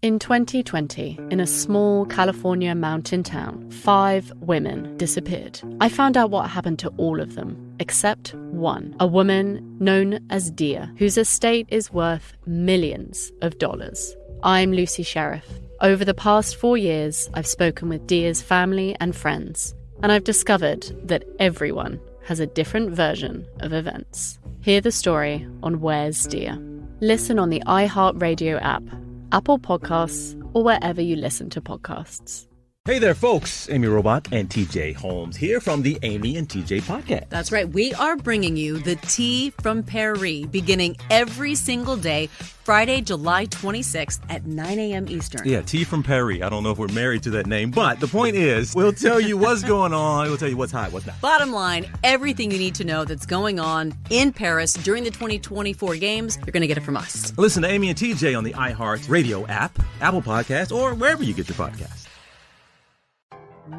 In 2020, in a small California mountain town, 5 women disappeared. I found out what happened to all of them, except one, a woman known as Dia, whose estate is worth millions of dollars. I'm Lucy Sheriff. Over the past 4 years, I've spoken with Dia's family and friends, and I've discovered that everyone has a different version of events. Hear the story on Where's Dia? Listen on the iHeartRadio app, Apple Podcasts, or wherever you listen to podcasts. Hey there, folks. Amy Robach and TJ Holmes here from the Amy and TJ podcast. That's right. We are bringing you the Tea from Paris, beginning every single day, Friday, July 26th at 9 a.m. Eastern. Yeah, Tea from Paris. I don't know if we're married to that name, but the point is, we'll tell you what's going on. We'll tell you what's hot, what's not. Bottom line, everything you need to know that's going on in Paris during the 2024 games, you're going to get it from us. Listen to Amy and TJ on the iHeartRadio app, Apple Podcasts, or wherever you get your podcasts.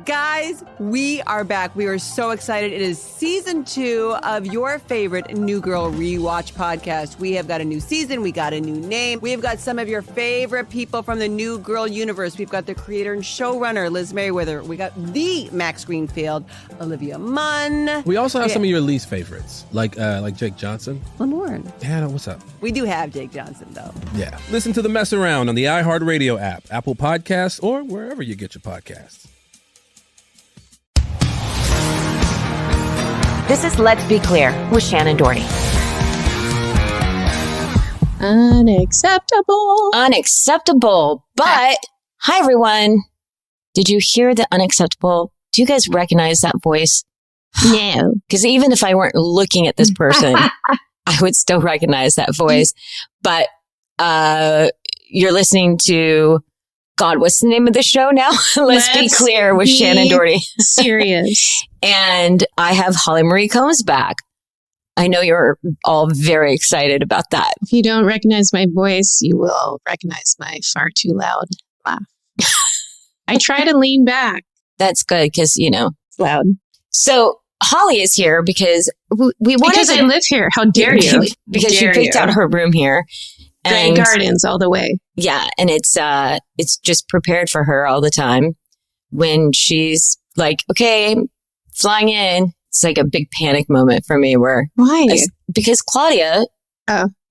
Guys, we are back. We are so excited. It is season 2 of your favorite New Girl Rewatch podcast. We have got a new season. We got a new name. We have got some of your favorite people from the New Girl universe. We've got the creator and showrunner, Liz Merriweather. We got the Max Greenfield, Olivia Munn. We also have some of your least favorites, like Jake Johnson. Lamorne. Yeah, what's up? We do have Jake Johnson, though. Yeah. Listen to The Mess Around on the iHeartRadio app, Apple Podcasts, or wherever you get your podcasts. This is Let's Be Clear with Shannon Doherty. Unacceptable. But, hi everyone. Did you hear the unacceptable? Do you guys recognize that voice? No. Because even if I weren't looking at this person, I would still recognize that voice. But you're listening to, God, what's the name of the show now? Let's Be Clear with Shannon Doherty. Serious. And I have Holly Marie Combs back. I know you're all very excited about that. If you don't recognize my voice, you will recognize my far too loud laugh. I try to lean back. That's good because, it's loud. So Holly is here because we wanted Because I live here. How dare you? Because she picked out her room here. Grey Gardens all the way. Yeah. And it's just prepared for her all the time. When she's like, okay, flying in, it's like a big panic moment for me where... Why? Because Claudia,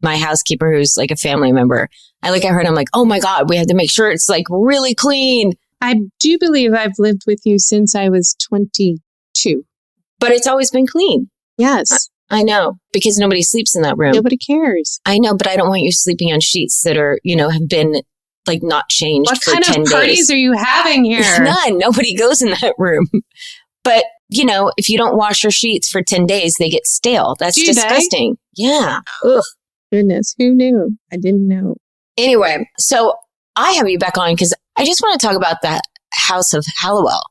my housekeeper, who's like a family member, I look at her and I'm like, oh my God, we have to make sure it's like really clean. I do believe I've lived with you since I was 22. But it's always been clean. Yes. I know, because nobody sleeps in that room. Nobody cares. I know, but I don't want you sleeping on sheets that are, have been like not changed for 10 days. What kind of parties are you having here? None. Nobody goes in that room. But, if you don't wash your sheets for 10 days, they get stale. That's disgusting. Yeah. Ugh. Goodness. Who knew? I didn't know. Anyway, so I have you back on because I just want to talk about that House of Halliwell.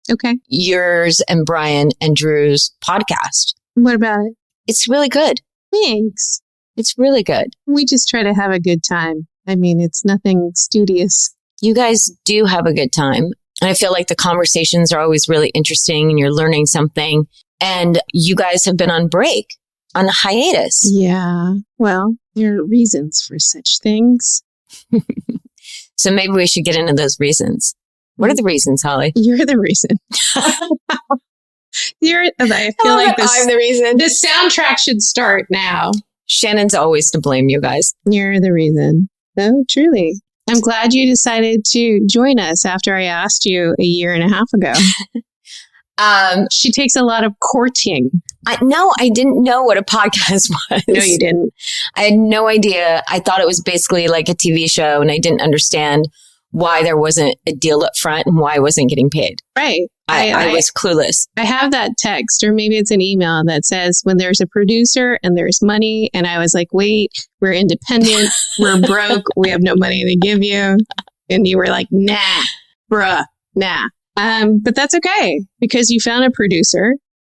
Okay. Yours and Brian and Drew's podcast. What about it? It's really good. Thanks. It's really good. We just try to have a good time. I mean, it's nothing studious. You guys do have a good time. And I feel like the conversations are always really interesting and you're learning something. And you guys have been on break, on a hiatus. Yeah. Well, there are reasons for such things. So maybe we should get into those reasons. What are the reasons, Holly? You're the reason. I feel like I'm the reason. The soundtrack should start now. Shannon's always to blame, you guys. You're the reason. No, truly. I'm glad you decided to join us after I asked you a year and a half ago. She takes a lot of courting. No, I didn't know what a podcast was. No, you didn't. I had no idea. I thought it was basically like a TV show and I didn't understand why there wasn't a deal up front and why I wasn't getting paid. Right. I was clueless. I have that text, or maybe it's an email that says when there's a producer and there's money. And I was like, wait, we're independent. We're broke. We have no money to give you. And you were like, nah, bruh, nah. But that's okay because you found a producer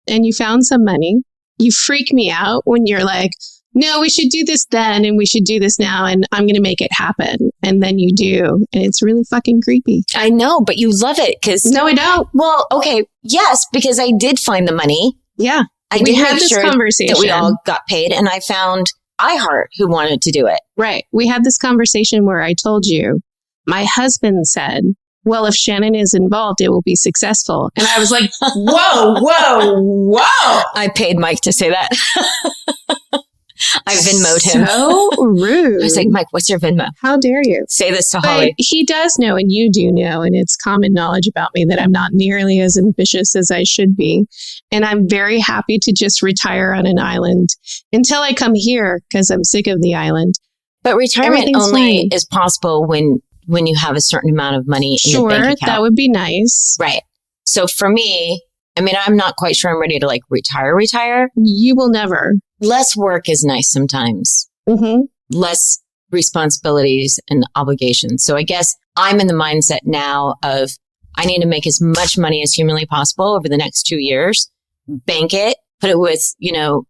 and you found some money. You freak me out when you're like, no, we should do this then and we should do this now and I'm going to make it happen. And then you do. And it's really fucking creepy. I know, but you love it because... No, I don't. Well, okay. Yes, because I did find the money. Yeah. We had this conversation that we all got paid and I found iHeart who wanted to do it. Right. We had this conversation where I told you my husband said, well, if Shannon is involved, it will be successful. And I was like, whoa. I paid Mike to say that. I Venmo'd him. So rude. I was like, Mike, what's your Venmo? How dare you? Say this to But Holly. he does know, and you do know, and it's common knowledge about me that I'm not nearly as ambitious as I should be. And I'm very happy to just retire on an island until I come here because I'm sick of the island. But retirement Everything's only fine. is possible when you have a certain amount of money in your bank Sure, account. that would be nice. Right. So for me, I mean, I'm not quite sure I'm ready to like retire. You will never. Less work is nice sometimes. Mm-hmm. Less responsibilities and obligations. So I guess I'm in the mindset now of I need to make as much money as humanly possible over the next 2 years, bank it, put it with,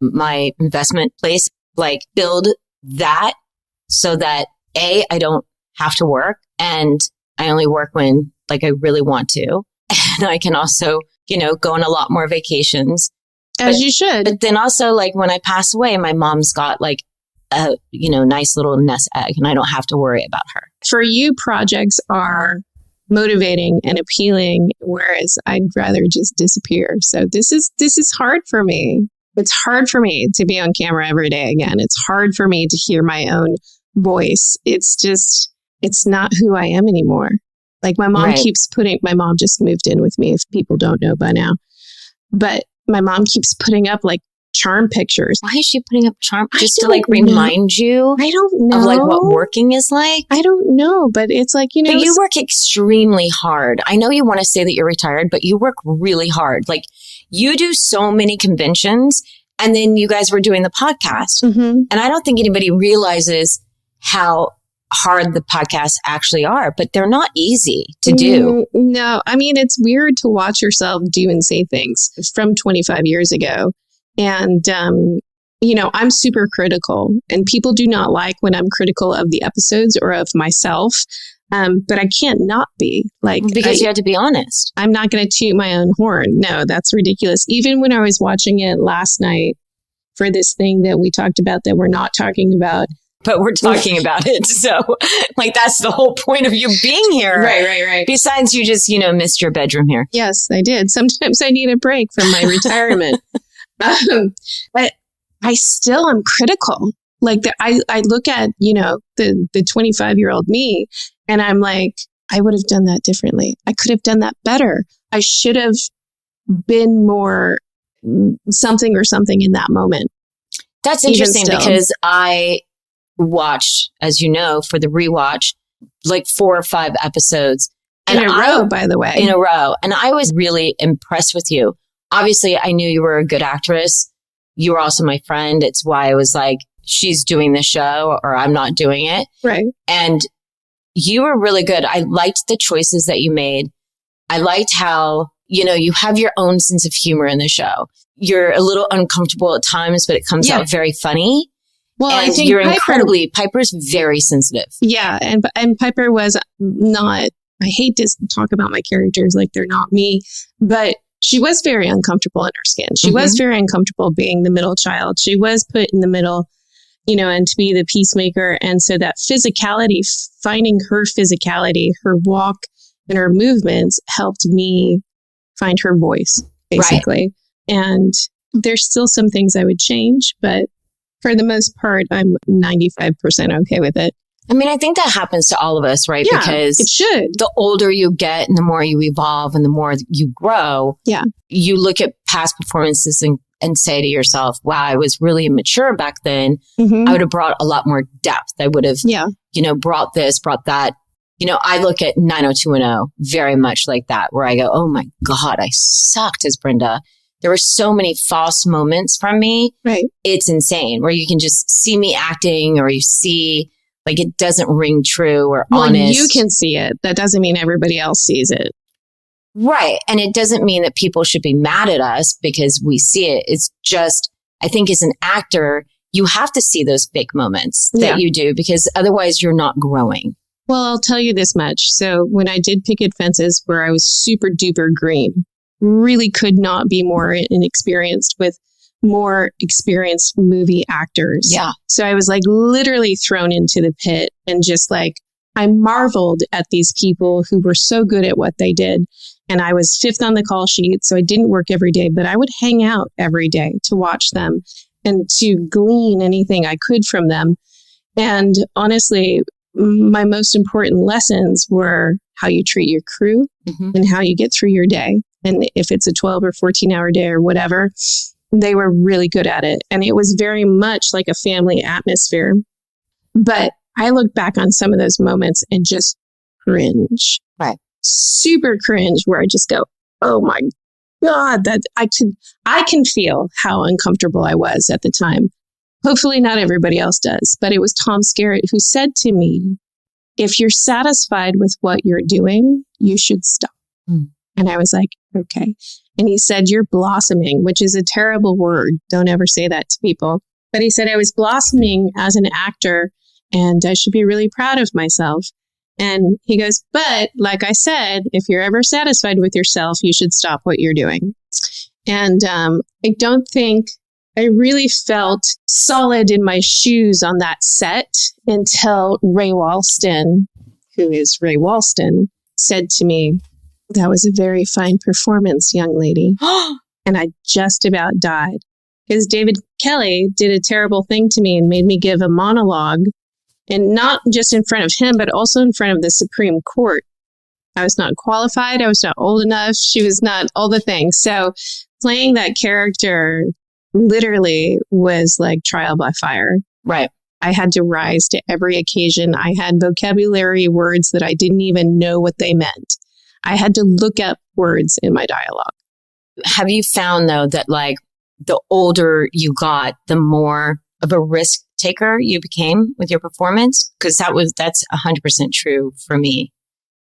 my investment place, like build that so that I don't have to work and I only work when like I really want to. And I can also, go on a lot more vacations. As you should. But then also like when I pass away, my mom's got like a, nice little nest egg and I don't have to worry about her. For you, projects are motivating and appealing, whereas I'd rather just disappear. So this is hard for me. It's hard for me to be on camera every day again. It's hard for me to hear my own voice. It's not who I am anymore. Like my mom my mom just moved in with me, if people don't know by now. But my mom keeps putting up like charm pictures. Why is she putting up charm? Just to like remind you I don't know. of like what working is like? I don't know, but it's like, But you work extremely hard. I know you want to say that you're retired, but you work really hard. Like you do so many conventions and then you guys were doing the podcast. Mm-hmm. And I don't think anybody realizes how hard the podcasts actually are, but they're not easy to do. No, I mean, it's weird to watch yourself do and say things from 25 years ago. And, I'm super critical and people do not like when I'm critical of the episodes or of myself. But I can't not be because you have to be honest. I'm not going to toot my own horn. No, that's ridiculous. Even when I was watching it last night for this thing that we talked about that we're not talking about. But we're talking about it. So like, that's the whole point of you being here. Right. Besides you just, missed your bedroom here. Yes, I did. Sometimes I need a break from my retirement. But I still am critical. Like I look at, the 25-year-old me and I'm like, I would have done that differently. I could have done that better. I should have been more something in that moment. That's interesting because I watched, as you know, for the rewatch, like 4 or 5 episodes. In a row, by the way. In a row. And I was really impressed with you. Obviously, I knew you were a good actress. You were also my friend. It's why I was like, she's doing the show or I'm not doing it. Right. And you were really good. I liked the choices that you made. I liked how, you have your own sense of humor in the show. You're a little uncomfortable at times, but it comes out very funny. Well, and I think Piper's very sensitive. Yeah. And Piper was not, I hate to talk about my characters like they're not me, but she was very uncomfortable in her skin. She was very uncomfortable being the middle child. She was put in the middle, and to be the peacemaker. And so that physicality, finding her physicality, her walk and her movements helped me find her voice, basically. Right. And there's still some things I would change, but for the most part, I'm 95% okay with it. I mean, I think that happens to all of us, right? Yeah, because it should. The older you get and the more you evolve and the more you grow, you look at past performances and say to yourself, wow, I was really immature back then. I would have brought a lot more depth. I would have, brought this, brought that. I look at 90210 very much like that, where I go, oh my God, I sucked as Brenda. There were so many false moments from me. Right. It's insane where you can just see me acting or you see like it doesn't ring true or honest. You can see it. That doesn't mean everybody else sees it. Right. And it doesn't mean that people should be mad at us because we see it. It's just, I think as an actor, you have to see those fake moments that you do because otherwise you're not growing. Well, I'll tell you this much. So when I did Picket Fences, where I was super duper green, really could not be more inexperienced with more experienced movie actors. Yeah. So I was like literally thrown into the pit and just like I marveled at these people who were so good at what they did. And I was fifth on the call sheet, so I didn't work every day, but I would hang out every day to watch them and to glean anything I could from them. And honestly, my most important lessons were how you treat your crew and how you get through your day. And if it's a 12 or 14-hour day or whatever, they were really good at it. And it was very much like a family atmosphere. But I look back on some of those moments and just cringe. Right. Super cringe, where I just go, oh my God, that I can feel how uncomfortable I was at the time. Hopefully not everybody else does, but it was Tom Skerritt who said to me, if you're satisfied with what you're doing, you should stop. And I was like, okay. And he said, you're blossoming, which is a terrible word. Don't ever say that to people. But he said, I was blossoming as an actor and I should be really proud of myself. And he goes, but like I said, if you're ever satisfied with yourself, you should stop what you're doing. And I don't think I really felt solid in my shoes on that set until Ray Walston, who is Ray Walston, said to me, that was a very fine performance, young lady. And I just about died because David Kelly did a terrible thing to me and made me give a monologue. And not just in front of him, but also in front of the Supreme Court. I was not qualified. I was not old enough. She was not all the things. So playing that character literally was like trial by fire. Right. I had to rise to every occasion. I had vocabulary words that I didn't even know what they meant. I had to look up words in my dialogue. Have you found, though, that like the older you got, the more of a risk taker you became with your performance? Because that's 100% true for me.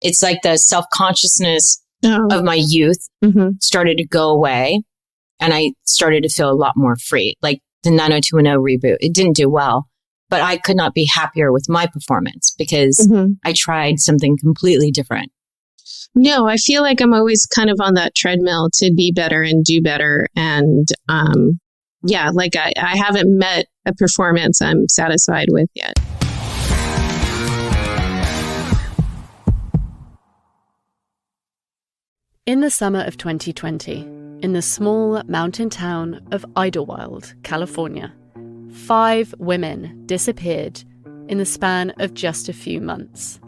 It's like the self-consciousness of my youth started to go away, and I started to feel a lot more free. Like the 90210 reboot, it didn't do well, but I could not be happier with my performance because I tried something completely different. No, I feel like I'm always kind of on that treadmill to be better and do better. And yeah, like I haven't met a performance I'm satisfied with yet. In the summer of 2020, in the small mountain town of Idlewild, California, 5 women disappeared in the span of just a few months.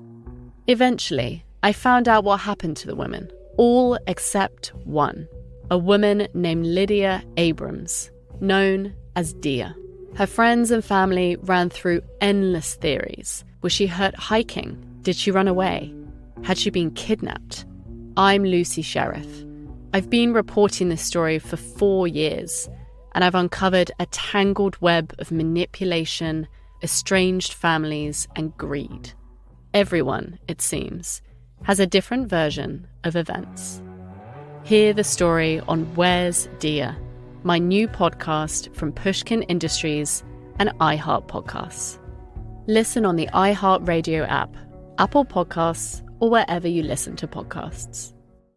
Eventually, I found out what happened to the women, all except one, a woman named Lydia Abrams, known as Dia. Her friends and family ran through endless theories. Was she hurt hiking? Did she run away? Had she been kidnapped? I'm Lucy Sheriff. I've been reporting this story for 4 years, and I've uncovered a tangled web of manipulation, estranged families, and greed. Everyone, it seems, has a different version of events. Hear the story on Where's Dia, my new podcast from Pushkin Industries and iHeart Podcasts. Listen on the iHeart Radio app, Apple Podcasts, or wherever you listen to podcasts.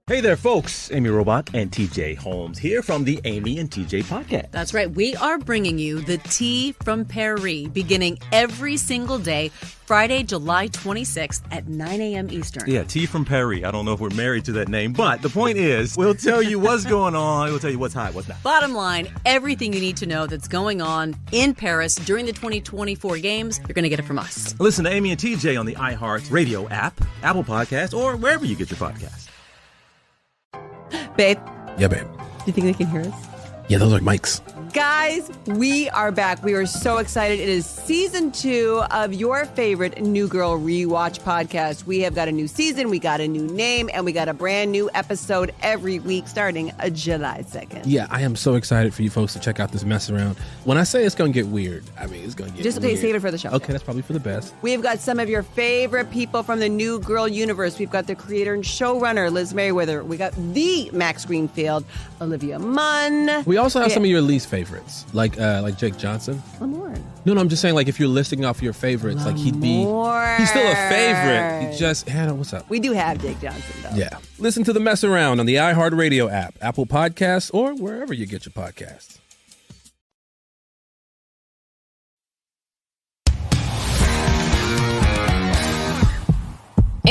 Hey there, folks. Amy Robach and TJ Holmes here from the Amy and TJ podcast. That's right. We are bringing you the tea from Paris beginning every single day, Friday, July 26th at 9 a.m. Eastern. Yeah, tea from Paris. I don't know if we're married to that name, but the point is, we'll tell you what's going on. We'll tell you what's hot, what's not. Bottom line, everything you need to know that's going on in Paris during the 2024 games, you're going to get it from us. Listen to Amy and TJ on the iHeart Radio app, Apple Podcasts, or wherever you get your podcasts. Babe, Yeah, babe. do you think they can hear us? Yeah, those are mics. Guys, we are back. We are so excited. It is season 2 of your favorite New Girl Rewatch podcast. We have got a new season, we got a new name, and we got a brand new episode every week starting July 2nd. Yeah, I am so excited for you folks to check out this mess around. When I say it's going to get weird, I mean, it's going to get Just weird. okay, save it for the show. Okay, that's probably for the best. We've got some of your favorite people from the New Girl universe. We've got the creator and showrunner, Liz Merriweather. We got the Max Greenfield, Olivia Munn. We also have some of your least favorites, like Jake Johnson. Lamorne. No, I'm just saying, like, if you're listing off your favorites, like, he's still a favorite. He just, Hannah, what's up? We do have Jake Johnson, though. Yeah. Listen to the mess around on the iHeart Radio app, Apple Podcasts, or wherever you get your podcasts.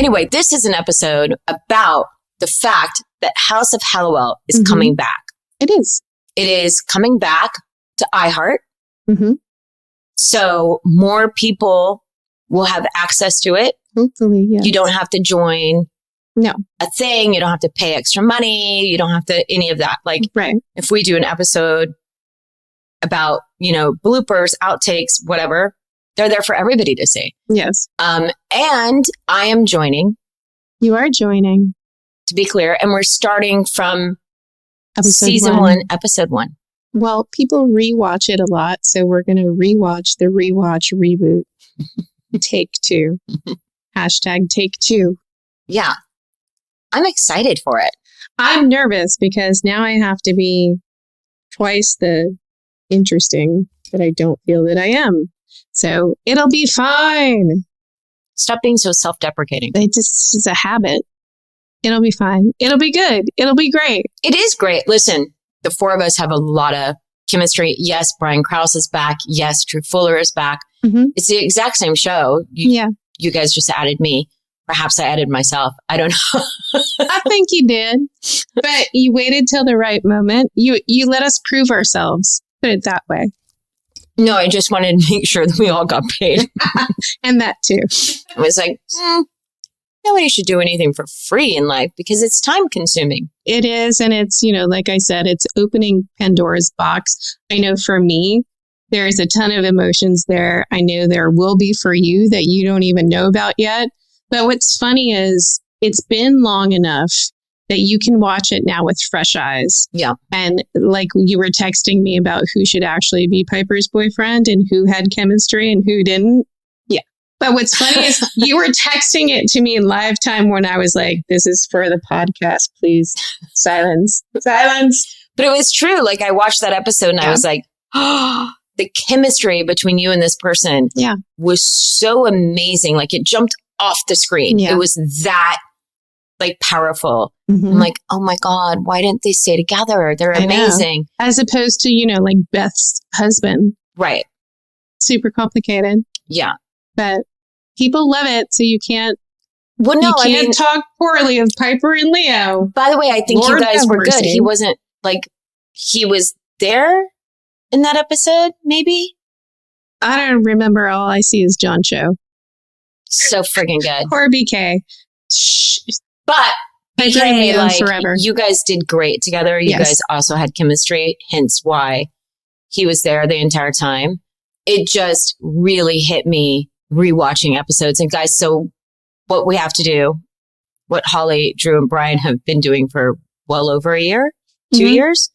Anyway, this is an episode about the fact that House of Halliwell is coming back. It is. It is coming back to iHeart. Mm-hmm. So more people will have access to it. Hopefully, yes. You don't have to join No. a thing. You don't have to pay extra money. You don't have to any of that. Like Right. if we do an episode about, bloopers, outtakes, whatever, they're there for everybody to see. Yes. And I am joining, You are joining. to be clear, and we're starting from Episode season 1, episode 1. Well, people rewatch it a lot, so we're going to rewatch the rewatch reboot. Take 2. Hashtag take 2. Yeah. I'm excited for it. I'm nervous because now I have to be twice the interesting that I don't feel that I am. So it'll be fine. Stop being so self-deprecating. It just is a habit. It'll be fine. It'll be good. It'll be great. It is great. Listen, the 4 of us have a lot of chemistry. Yes, Brian Krause is back. Yes, Drew Fuller is back. Mm-hmm. It's the exact same show. You guys just added me. Perhaps I added myself. I don't know. I think you did. But you waited till the right moment. You let us prove ourselves. Put it that way. No, I just wanted to make sure that we all got paid. And that too. I was like, nobody should do anything for free in life because it's time consuming. It is. And it's, like I said, it's opening Pandora's box. I know for me, there's a ton of emotions there. I know there will be for you that you don't even know about yet. But what's funny is it's been long enough that you can watch it now with fresh eyes. Yeah. And like you were texting me about who should actually be Piper's boyfriend and who had chemistry and who didn't. Yeah. But what's funny is you were texting it to me in live time when I was like, this is for the podcast, please. Silence. Silence. But it was true. Like I watched that episode and I was like, oh, the chemistry between you and this person was so amazing. Like it jumped off the screen. Yeah. It was that like powerful. Mm-hmm. I'm like, oh my God, why didn't they stay together? They're amazing. As opposed to, like Beth's husband. Right. Super complicated. Yeah. But people love it. So you can't, you can't talk poorly of Piper and Leo. By the way, I think Lord you guys have were mercy. good. He wasn't like, he was there in that episode, maybe? I don't remember. All I see is John Cho. So friggin' good. Poor BK. Shh. But Piper and Leo like, forever. you guys did great together. You guys also had chemistry, hence why he was there the entire time. It just really hit me rewatching episodes. And guys, so what we have to do, what Holly, Drew, and Brian have been doing for well over a year, 2 years,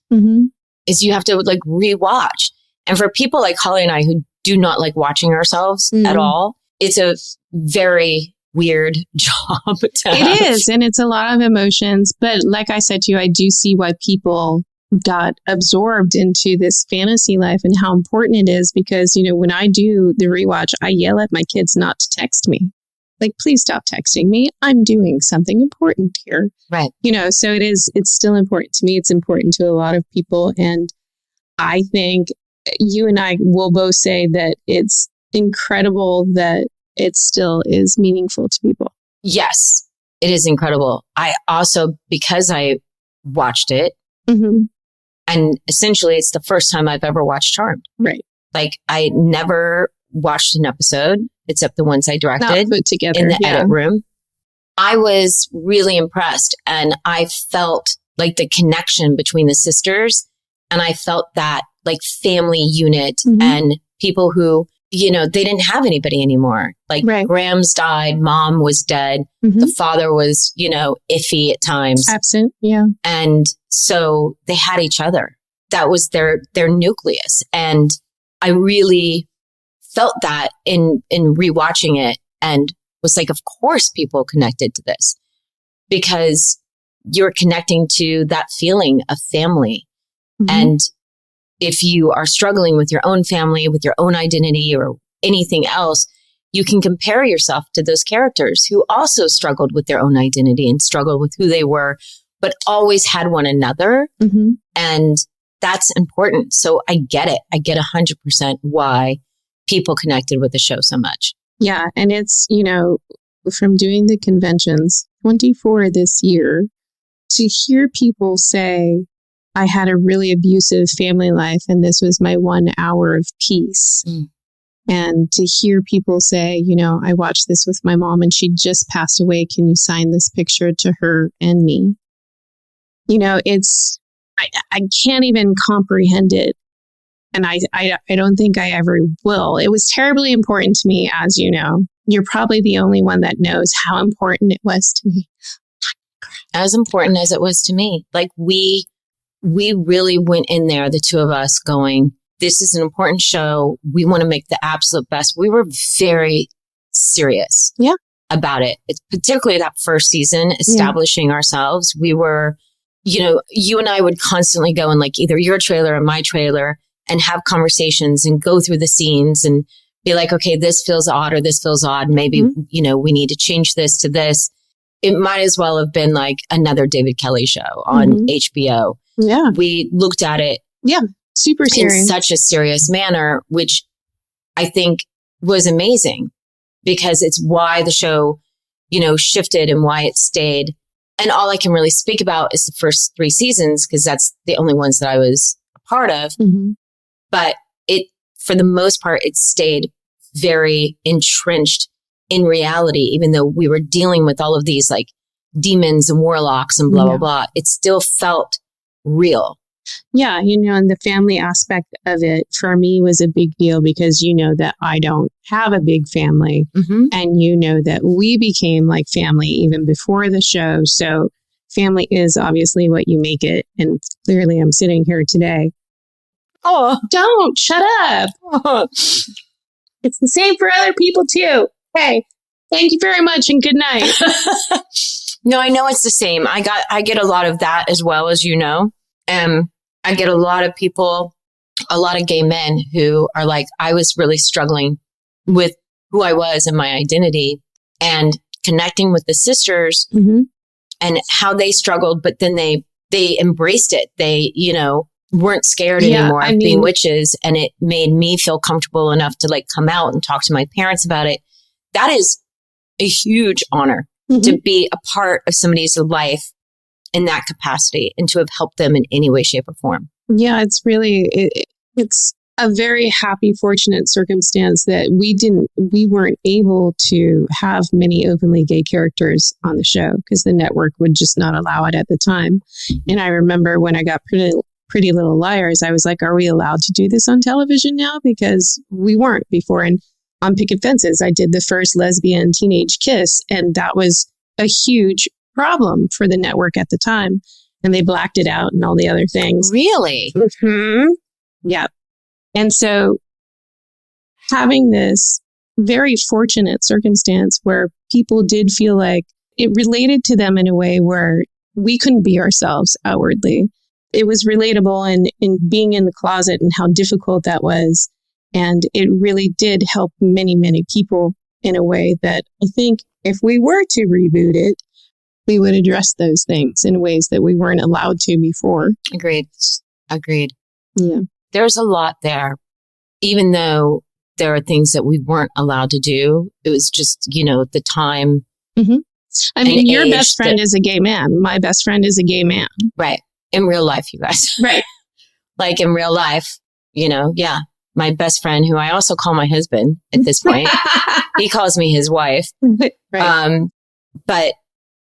is you have to like rewatch. And for people like Holly and I who do not like watching ourselves at all, it's a very weird job to have. It is. And it's a lot of emotions. But like I said to you, I do see why people got absorbed into this fantasy life and how important it is because, when I do the rewatch, I yell at my kids not to text me. Like, please stop texting me. I'm doing something important here. Right. So it's still important to me. It's important to a lot of people. And I think you and I will both say that it's incredible that it still is meaningful to people. Yes, it is incredible. I also, because I watched it, and essentially it's the first time I've ever watched Charmed. Right. Like I never watched an episode except the ones I directed. Not put together in the edit room. I was really impressed and I felt like the connection between the sisters and I felt that like family unit and people who, they didn't have anybody anymore. Like Graham's died, mom was dead, the father was, iffy at times. Absent, yeah. And so they had each other. That was their nucleus. And I really felt that in rewatching it and was like, of course people connected to this because you're connecting to that feeling of family. And if you are struggling with your own family, with your own identity or anything else, you can compare yourself to those characters who also struggled with their own identity and struggled with who they were, but always had one another. And that's important. So I get it. I get 100% why people connected with the show so much. Yeah. And it's, from doing the conventions, 24 this year, to hear people say, I had a really abusive family life and this was my 1 hour of peace. And to hear people say, I watched this with my mom and she just passed away. Can you sign this picture to her and me? I can't even comprehend it. And I don't think I ever will. It was terribly important to me, as you know. You're probably the only one that knows how important it was to me. As important as it was to me. Like we really went in there, the two of us, going, this is an important show. We want to make the absolute best. We were very serious about it. It's particularly that first season, establishing ourselves. We were, you and I would constantly go in like either your trailer or my trailer and have conversations and go through the scenes and be like, okay, this feels odd or this feels odd. Maybe, we need to change this to this. It might as well have been like another David Kelly show on HBO. Yeah. We looked at it. Yeah. Super serious. In such a serious manner, which I think was amazing because it's why the show, shifted and why it stayed. And all I can really speak about is the first 3 seasons because that's the only ones that I was a part of. But for the most part, it stayed very entrenched in reality, even though we were dealing with all of these like demons and warlocks and blah, blah, blah. It still felt real. Yeah. And the family aspect of it for me was a big deal because that I don't have a big family and that we became like family even before the show. So family is obviously what you make it. And clearly I'm sitting here today. Oh, don't shut up. It's the same for other people too. Hey, thank you very much and good night. No, I know it's the same. I get a lot of that as well, as you know. I get a lot of people, a lot of gay men who are like, I was really struggling with who I was and my identity and connecting with the sisters and how they struggled, but then they embraced it. They, weren't scared anymore of being witches. And it made me feel comfortable enough to like come out and talk to my parents about it. That is a huge honor to be a part of somebody's life in that capacity and to have helped them in any way, shape, or form. Yeah, it's really, it's a very happy, fortunate circumstance that we weren't able to have many openly gay characters on the show because the network would just not allow it at the time. And I remember when I got Pretty Little Liars, I was like, are we allowed to do this on television now? Because we weren't before. And on Picket Fences, I did the first lesbian teenage kiss. And that was a huge problem for the network at the time. And they blacked it out and all the other things. Really? Yeah. And so having this very fortunate circumstance where people did feel like it related to them in a way where we couldn't be ourselves outwardly. It was relatable in being in the closet and how difficult that was. And it really did help many, many people in a way that I think if we were to reboot it, we would address those things in ways that we weren't allowed to before. Agreed. Yeah. There's a lot there. Even though there are things that we weren't allowed to do, it was just, the time. I mean, your best friend is a gay man. My best friend is a gay man. Right. In real life, you guys. Right. Like in real life, my best friend, who I also call my husband at this point, he calls me his wife. Right. But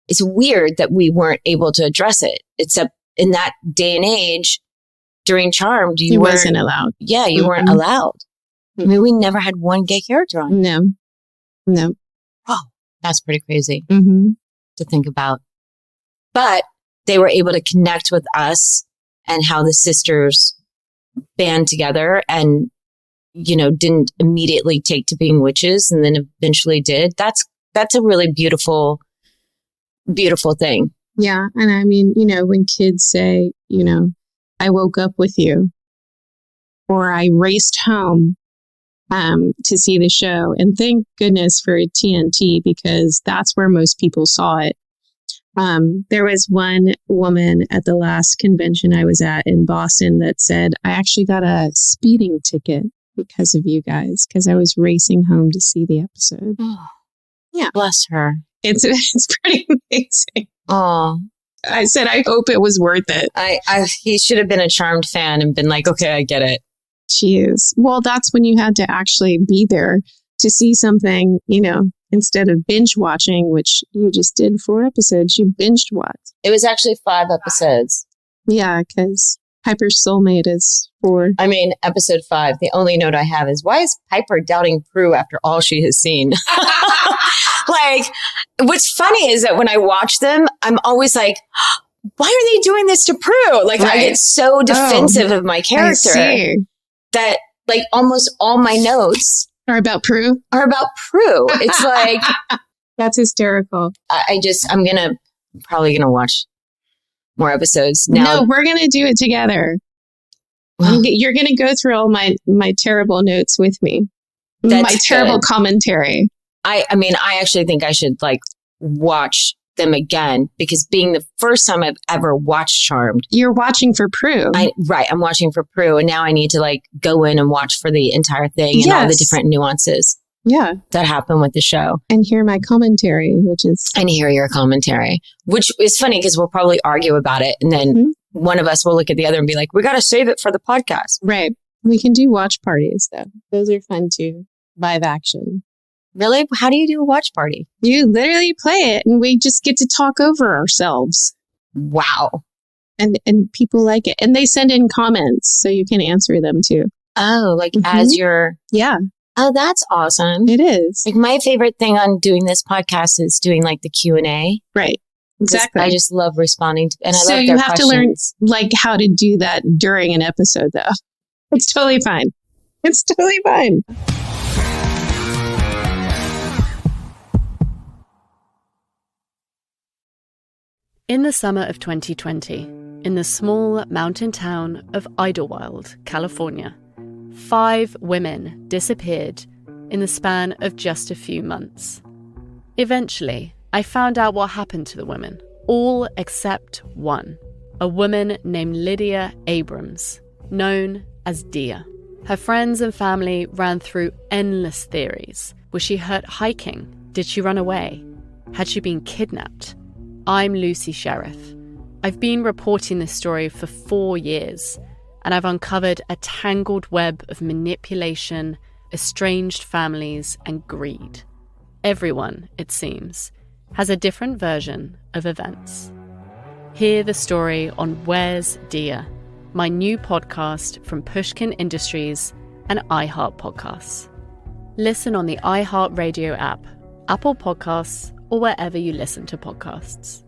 it's weird that we weren't able to address it, except in that day and age during Charmed, you wasn't allowed. Yeah, you weren't allowed. I mean, we never had one gay character on. No. Oh, that's pretty crazy to think about. But they were able to connect with us and how the sisters band together and, didn't immediately take to being witches and then eventually did. That's a really beautiful, beautiful thing. Yeah. And I mean, when kids say, I woke up with you or I raced home to see the show. And thank goodness for TNT because that's where most people saw it. There was one woman at the last convention I was at in Boston that said, I actually got a speeding ticket because of you guys, because I was racing home to see the episode. Yeah. Bless her. It's pretty amazing. Oh, I said, I hope it was worth it. he should have been a Charmed fan and been like, okay, I get it. She is. Well, that's when you had to actually be there to see something, instead of binge watching, which you just did 4 episodes, you binged watched. It was actually 5 episodes. Yeah, because Piper's soulmate is 4. I mean, episode 5, the only note I have is, why is Piper doubting Prue after all she has seen? Like, what's funny is that when I watch them, I'm always like, why are they doing this to Prue? Like, I get so defensive of my character that, like, almost all my notes are about Prue. It's like, that's hysterical. I'm probably gonna watch more episodes now. No, we're gonna do it together. You're gonna go through all my terrible notes with me. My terrible commentary. I mean, I actually think I should like watch them again, because being the first time I've ever watched Charmed. You're watching for Prue. I'm watching for Prue, and now I need to like go in and watch for the entire thing and all the different nuances that happen with the show. And hear my commentary, and hear your commentary, which is funny because we'll probably argue about it, and then one of us will look at the other and be like, we got to save it for the podcast. Right. We can do watch parties though. Those are fun too. Live action. Really? How do you do a watch party? You literally play it and we just get to talk over ourselves. Wow. And people like it. And they send in comments so you can answer them too. Oh, like as you're... Yeah. Oh, that's awesome. It is. Like my favorite thing on doing this podcast is doing like the Q&A. Right. Exactly. I just love responding to, and I so love you their have questions. to learn like how to do that during an episode though. It's totally fine. It's totally fine. In the summer of 2020, in the small mountain town of Idlewild, California, 5 women disappeared in the span of just a few months. Eventually, I found out what happened to the women, all except one, a woman named Lydia Abrams, known as Dia. Her friends and family ran through endless theories. Was she hurt hiking? Did she run away? Had she been kidnapped? I'm Lucy Sheriff. I've been reporting this story for 4 years, and I've uncovered a tangled web of manipulation, estranged families, and greed. Everyone, it seems, has a different version of events. Hear the story on Where's Dia, my new podcast from Pushkin Industries and iHeart Podcasts. Listen on the iHeart Radio app, Apple Podcasts, or wherever you listen to podcasts.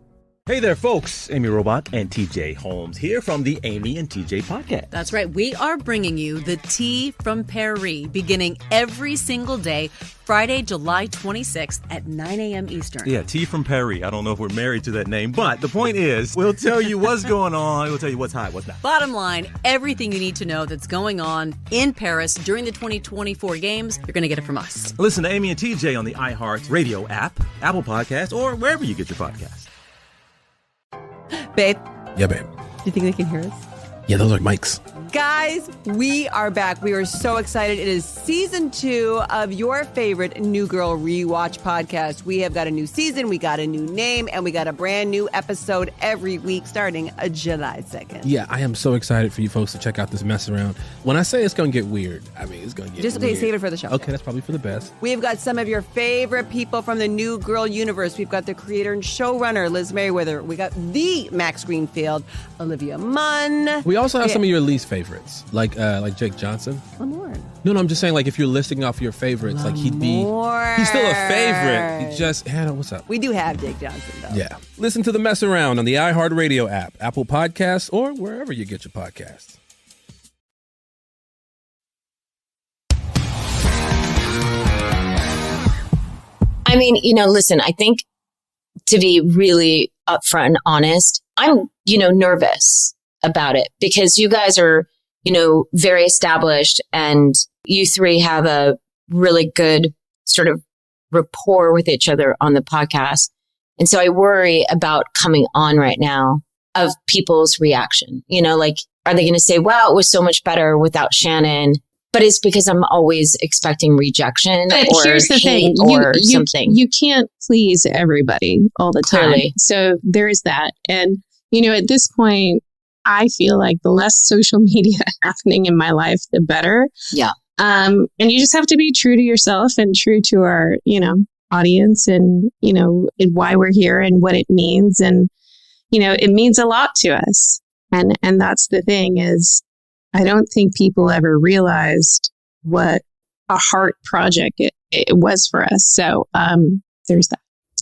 Hey there, folks. Amy Robot and TJ Holmes here from the Amy and TJ podcast. That's right. We are bringing you the tea from Paris, beginning every single day, Friday, July 26th at 9 a.m. Eastern. Yeah, tea from Paris. I don't know if we're married to that name, but the point is, we'll tell you what's going on. We'll tell you what's hot, what's not. Bottom line, everything you need to know that's going on in Paris during the 2024 games, you're going to get it from us. Listen to Amy and TJ on the iHeart Radio app, Apple Podcasts, or wherever you get your podcasts. Babe, Yeah, babe. do you think they can hear us? Yeah, those are mics. Guys, we are back. We are so excited. It is season 2 of your favorite New Girl Rewatch podcast. We have got a new season, we got a new name, and we got a brand new episode every week starting July 2nd. Yeah, I am so excited for you folks to check out this mess around. When I say it's going to get weird, I mean, it's going to get Just weird. okay, save it for the show. Okay, that's probably for the best. We have got some of your favorite people from the New Girl universe. We've got the creator and showrunner, Liz Merriweather. We got the Max Greenfield, Olivia Munn. We also have some of your least favorites, like Jake Johnson. Lamorne. No, I'm just saying, like, if you're listing off your favorites, like, he's still a favorite. He just, Hannah, what's up? We do have Jake Johnson, though. Yeah. Listen to the mess around on the iHeart Radio app, Apple Podcasts, or wherever you get your podcasts. I mean, listen, I think to be really upfront and honest, I'm, nervous about it because you guys are, very established and you 3 have a really good sort of rapport with each other on the podcast. And so I worry about coming on right now of people's reaction, like, are they going to say, wow, it was so much better without Shannon? But it's because I'm always expecting rejection But or here's the hate thing. or something. You can't please everybody all the time. Clearly. So there is that. And, at this point, I feel like the less social media happening in my life, the better. Yeah. And you just have to be true to yourself and true to our, audience and, and why we're here and what it means. And, it means a lot to us. And that's the thing is, I don't think people ever realized what a heart project it was for us. So there's that.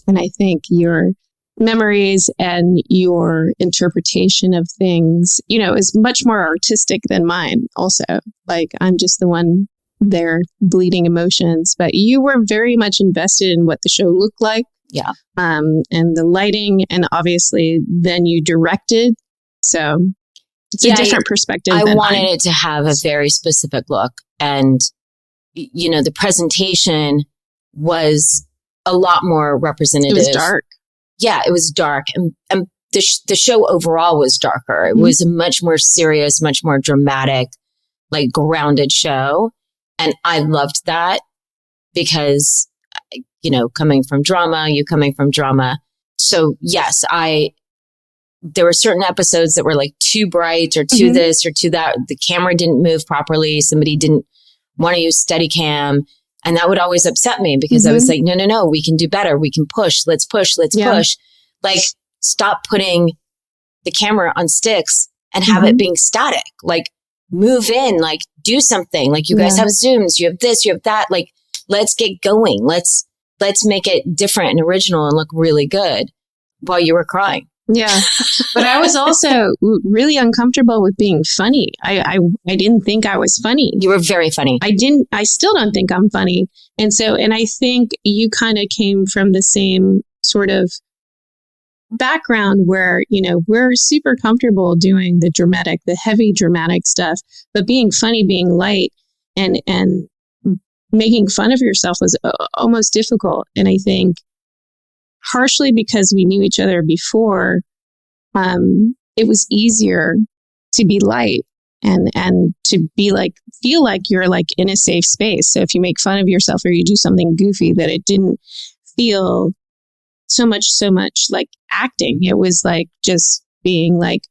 And I think your memories and your interpretation of things, is much more artistic than mine also. Like I'm just the one there bleeding emotions, but you were very much invested in what the show looked like. Yeah. And the lighting, and obviously then you directed. So it's a different perspective. I than wanted mine. it to have a very specific look. And, the presentation was a lot more representative. It was dark. Yeah, it was dark. And the show overall was darker. It was a much more serious, much more dramatic, like grounded show. And I loved that because, coming from drama, you coming from drama. So yes, there were certain episodes that were like too bright or too this or too that. The camera didn't move properly. Somebody didn't want to use Steadicam. And that would always upset me because I was like, no, we can do better. We can push. Let's push. Like, stop putting the camera on sticks and have it being static. Like, move in, like, do something. Like, you guys have Zooms, you have this, you have that. Like, let's get going. Let's make it different and original and look really good while you were crying. Yeah. But I was also really uncomfortable with being funny. I didn't think I was funny. You were very funny. I still don't think I'm funny. And I think you kind of came from the same sort of background where, we're super comfortable doing the heavy dramatic stuff, but being funny, being light and making fun of yourself was almost difficult. And I think partially because we knew each other before, it was easier to be light and to be like, feel like you're like in a safe space. So if you make fun of yourself or you do something goofy, that it didn't feel so much like acting. It was like just being like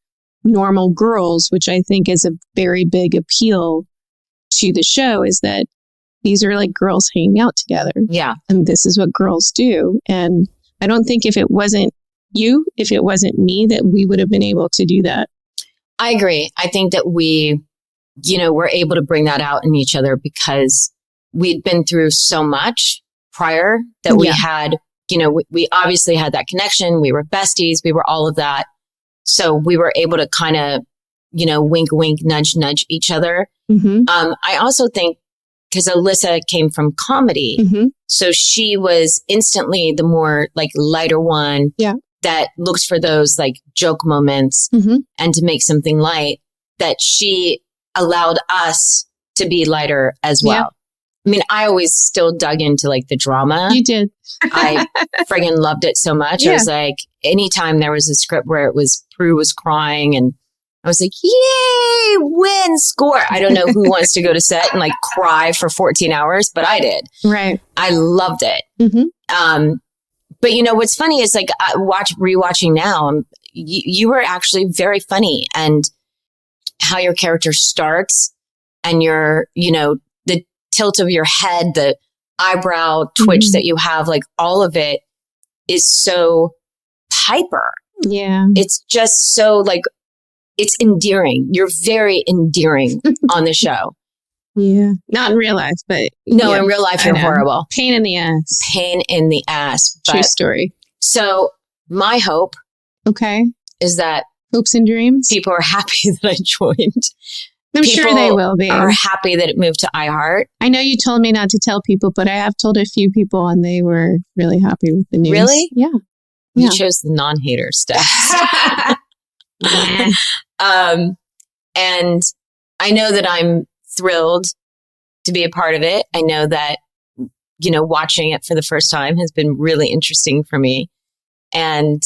normal girls, which I think is a very big appeal to the show, is that these are like girls hanging out together. Yeah. And this is what girls do. And I don't think if it wasn't me, that we would have been able to do that. I agree. I think that we, were able to bring that out in each other because we'd been through so much prior that we had, we obviously had that connection. We were besties. We were all of that. So we were able to kind of, wink, wink, nudge, nudge each other. I also think because Alyssa came from comedy. So she was instantly the more like lighter one that looks for those like joke moments and to make something light, that she allowed us to be lighter as well. I mean, I always still dug into like the drama. You did. I friggin' loved it so much. I was like, anytime there was a script where Prue was crying and I was like, yay, win, score. I don't know who wants to go to set and like cry for 14 hours, but I did. Right. I loved it. But what's funny is like rewatching now, you were actually very funny, and how your character starts and your, the tilt of your head, the eyebrow twitch that you have, like all of it is so Piper. Yeah. It's just so like, it's endearing. You're very endearing on the show. Yeah. Not in real life, but no, in real life, you're horrible. Pain in the ass. Pain in the ass. True story. So my hope is that hopes and dreams. People are happy that I joined. I'm sure they will be. Are happy that it moved to iHeart. I know you told me not to tell people, but I have told a few people and they were really happy with the news. Really? Yeah. You chose the non-hater stuff. And I know that I'm thrilled to be a part of it. I know that, watching it for the first time has been really interesting for me. And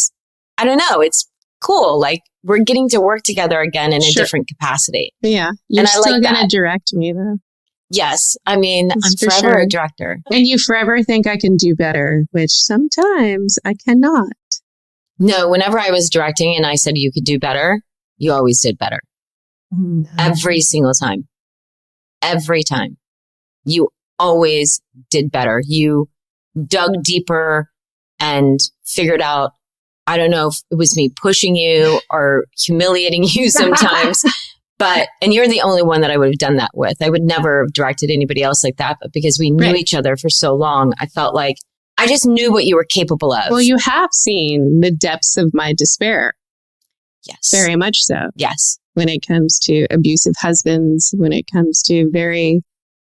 I don't know, it's cool. Like we're getting to work together again in a different capacity. Yeah. You're still going to direct me though. Yes. I mean, That's I'm for forever sure. a director. And you forever think I can do better, which sometimes I cannot. No, whenever I was directing and I said you could do better, you always did better. Every single time. Every time. You always did better. You dug deeper and figured out, I don't know if it was me pushing you or humiliating you sometimes, and you're the only one that I would have done that with. I would never have directed anybody else like that, but because we knew each other for so long, I felt like I just knew what you were capable of. Well, you have seen the depths of my despair. Yes. Very much so. Yes. When it comes to abusive husbands, when it comes to very,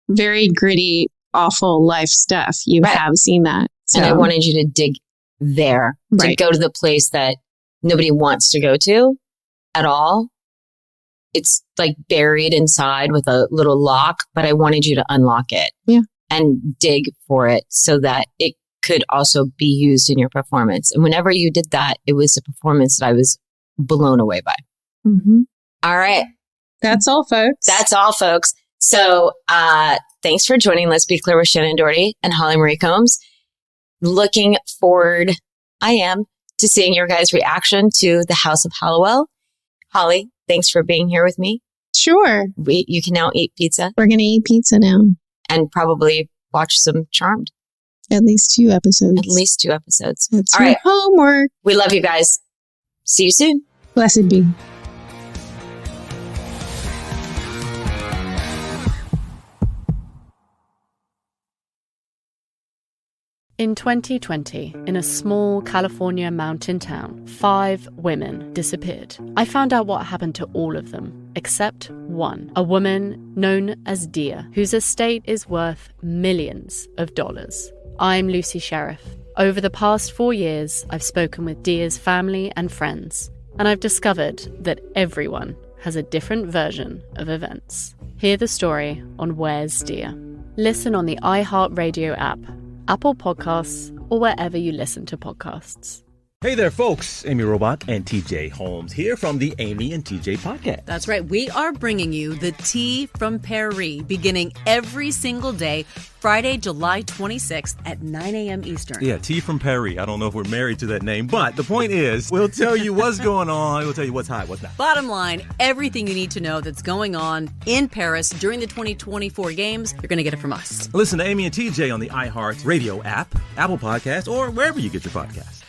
very gritty, awful life stuff, you have seen that. So. And I wanted you to dig there, to go to the place that nobody wants to go to at all. It's like buried inside with a little lock, but I wanted you to unlock it and dig for it so that it could also be used in your performance. And whenever you did that, it was a performance that I was blown away by. Mm-hmm. All right. That's all, folks. That's all, folks. So thanks for joining Let's Be Clear with Shannon Doherty and Holly Marie Combs. Looking forward, I am, to seeing your guys' reaction to the House of Halliwell. Holly, thanks for being here with me. Sure. You can now eat pizza. We're going to eat pizza now. And probably watch some Charmed. At least 2 episodes. At least 2 episodes. That's all your right. homework. We love you guys. See you soon. Blessed be. In 2020, in a small California mountain town, 5 women disappeared. I found out what happened to all of them, except one, a woman known as Dia, whose estate is worth millions of dollars. I'm Lucy Sheriff. Over the past 4 years, I've spoken with Dia's family and friends, and I've discovered that everyone has a different version of events. Hear the story on Where's Dia? Listen on the iHeartRadio app, Apple Podcasts, or wherever you listen to podcasts. Hey there, folks. Amy Robot and TJ Holmes here from the Amy and TJ podcast. That's right. We are bringing you the tea from Paris, beginning every single day, Friday, July 26th at 9 a.m. Eastern. Yeah, tea from Paris. I don't know if we're married to that name, but the point is, we'll tell you what's going on. We'll tell you what's hot, what's not. Bottom line, everything you need to know that's going on in Paris during the 2024 games, you're going to get it from us. Listen to Amy and TJ on the iHeart Radio app, Apple Podcasts, or wherever you get your podcasts.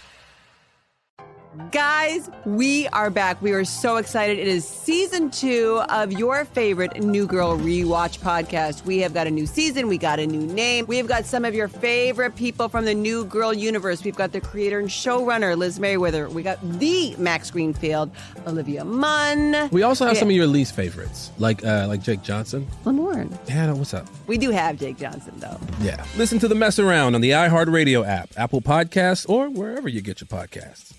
Guys, we are back. We are so excited. It is season 2 of your favorite New Girl Rewatch podcast. We have got a new season. We got a new name. We've got some of your favorite people from the New Girl universe. We've got the creator and showrunner, Liz Merriweather. We got the Max Greenfield, Olivia Munn. We also have some of your least favorites, like Jake Johnson. Lamorne. Yeah, no, what's up? We do have Jake Johnson, though. Yeah. Listen to The Mess Around on the iHeartRadio app, Apple Podcasts, or wherever you get your podcasts.